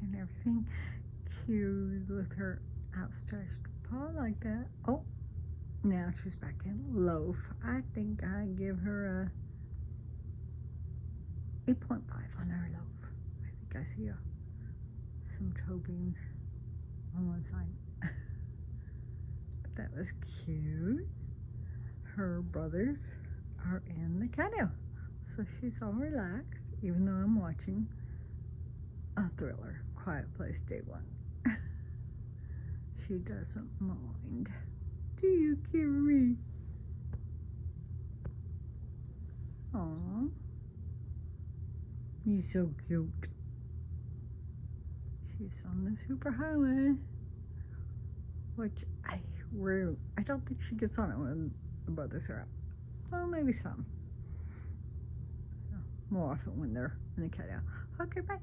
and everything. Kiri with her outstretched paw like that. Oh, now she's back in loaf. I think I give her a 8.5 on her loaf. I think I see some toe beans on one side. But that was cute. Her brothers are in the catio, so she's all relaxed, even though I'm watching a thriller, Quiet Place Day 1. She doesn't mind. Do you, Kiri? Aww. You're so cute. She's on the superhighway, which I don't think she gets on it when the brothers are out. Well, maybe some. More often when they're in the catio. Okay, bye.